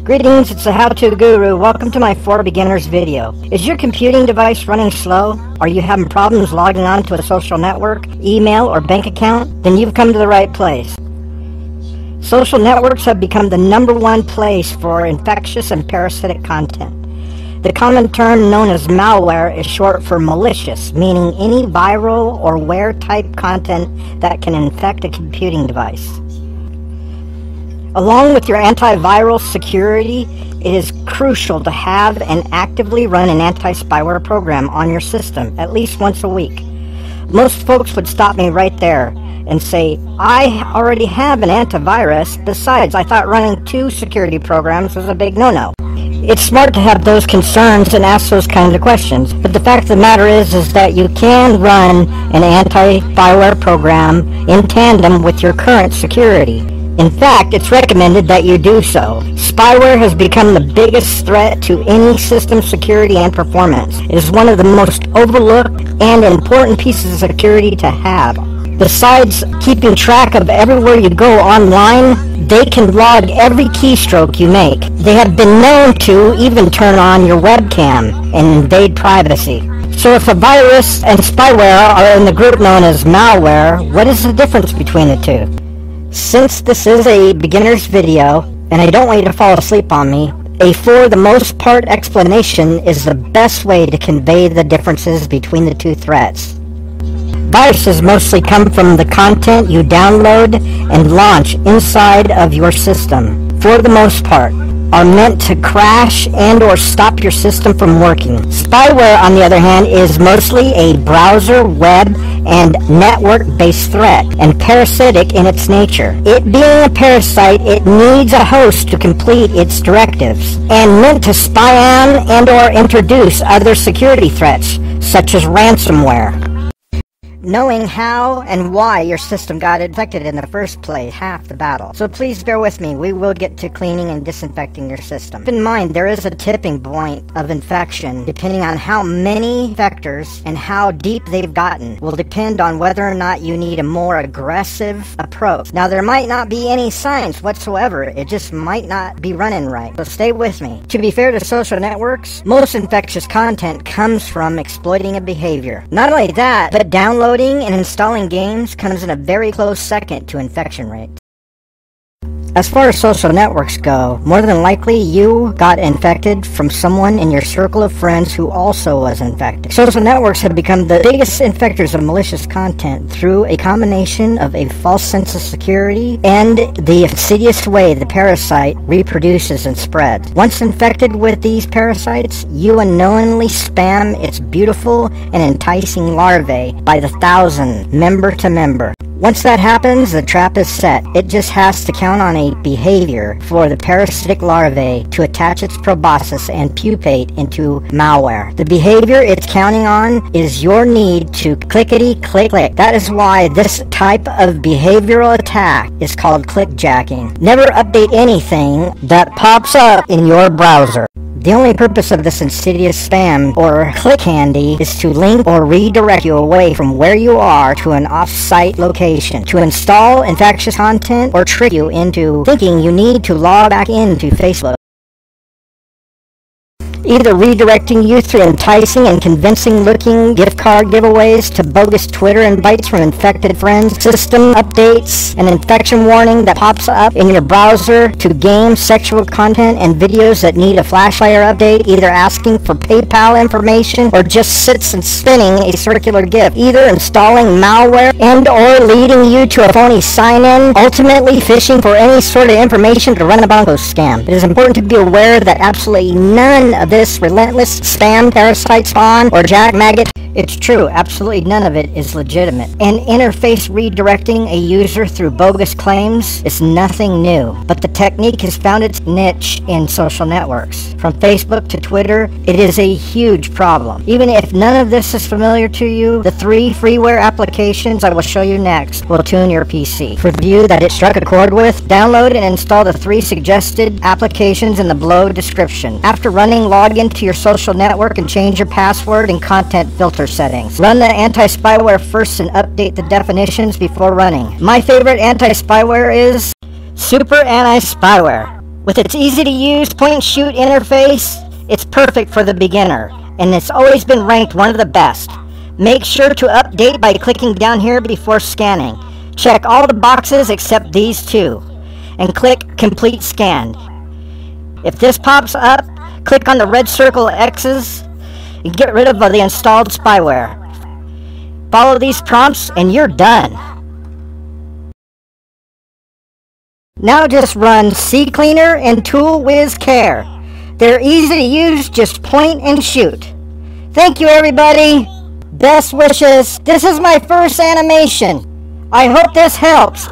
Greetings, it's the How-To Guru. Welcome to my For Beginners video. Is your computing device running slow? Are you having problems logging on to a social network, email, or bank account? Then you've come to the right place. Social networks have become the #1 place for infectious and parasitic content. The common term known as malware is short for malicious, meaning any viral or ware-type content that can infect a computing device. Along with your antiviral security, it is crucial to have and actively run an anti-spyware program on your system at least once a week. Most folks would stop me right there and say, I already have an antivirus. Besides, I thought running 2 security programs was a big no-no. It's smart to have those concerns and ask those kinds of questions, but the fact of the matter is that you can run an anti-spyware program in tandem with your current security. In fact, it's recommended that you do so. Spyware has become the biggest threat to any system security and performance. It is one of the most overlooked and important pieces of security to have. Besides keeping track of everywhere you go online, they can log every keystroke you make. They have been known to even turn on your webcam and invade privacy. So if a virus and spyware are in the group known as malware, what is the difference between the two? Since this is a beginner's video, and I don't want you to fall asleep on me, a for the most part explanation is the best way to convey the differences between the two threats. Viruses mostly come from the content you download and launch inside of your system. For the most part, are meant to crash and or stop your system from working. Spyware, on the other hand, is mostly a browser, web, and network-based threat, and parasitic in its nature. It being a parasite, it needs a host to complete its directives, and meant to spy on and or introduce other security threats, such as ransomware. Knowing how and why your system got infected in the first place, half the battle. So please bear with me, we will get to cleaning and disinfecting your system. Keep in mind, there is a tipping point of infection, depending on how many vectors and how deep they've gotten, will depend on whether or not you need a more aggressive approach. Now, there might not be any signs whatsoever, it just might not be running right. So stay with me. To be fair to social networks, most infectious content comes from exploiting a behavior. Not only that, but downloading and installing games comes in a very close second to infection rate. As far as social networks go, more than likely you got infected from someone in your circle of friends who also was infected. Social networks have become the biggest infectors of malicious content through a combination of a false sense of security and the insidious way the parasite reproduces and spreads. Once infected with these parasites, you unknowingly spam its beautiful and enticing larvae by the thousand, member to member. Once that happens, the trap is set. It just has to count on a behavior for the parasitic larvae to attach its proboscis and pupate into malware. The behavior it's counting on is your need to clickety-click-click. That is why this type of behavioral attack is called clickjacking. Never update anything that pops up in your browser. The only purpose of this insidious spam or click handy is to link or redirect you away from where you are to an off-site location, to install infectious content or trick you into thinking you need to log back into Facebook. Either redirecting you through enticing and convincing-looking gift card giveaways to bogus Twitter invites from infected friends, system updates, an infection warning that pops up in your browser, to games, sexual content, and videos that need a flash layer update, either asking for PayPal information or just sits and spinning a circular gift, either installing malware and or leading you to a phony sign-in, ultimately fishing for any sort of information to run a bunko scam. It is important to be aware that absolutely none of this relentless spam, parasite spawn, or jack maggot, it's true, absolutely none of it is legitimate. And interface redirecting a user through bogus claims is nothing new, but the technique has found its niche in social networks. From Facebook to Twitter, it is a huge problem. Even if none of this is familiar to you, the 3 freeware applications I will show you next will tune your PC. For you that it struck a chord with, download and install the 3 suggested applications in the below description. After running, log into your social network and change your password and content filter settings. Run the anti-spyware first and update the definitions before running. My favorite anti-spyware is Super Anti-Spyware. With its easy-to-use point-and-shoot interface, it's perfect for the beginner, and it's always been ranked one of the best. Make sure to update by clicking down here before scanning. Check all the boxes except these two, and click Complete Scan. If this pops up, click on the red circle X's and get rid of the installed spyware. Follow these prompts and you're done. Now just run CCleaner and ToolWiz Care. They're easy to use, just point and shoot. Thank you everybody. Best wishes. This is my first animation. I hope this helps.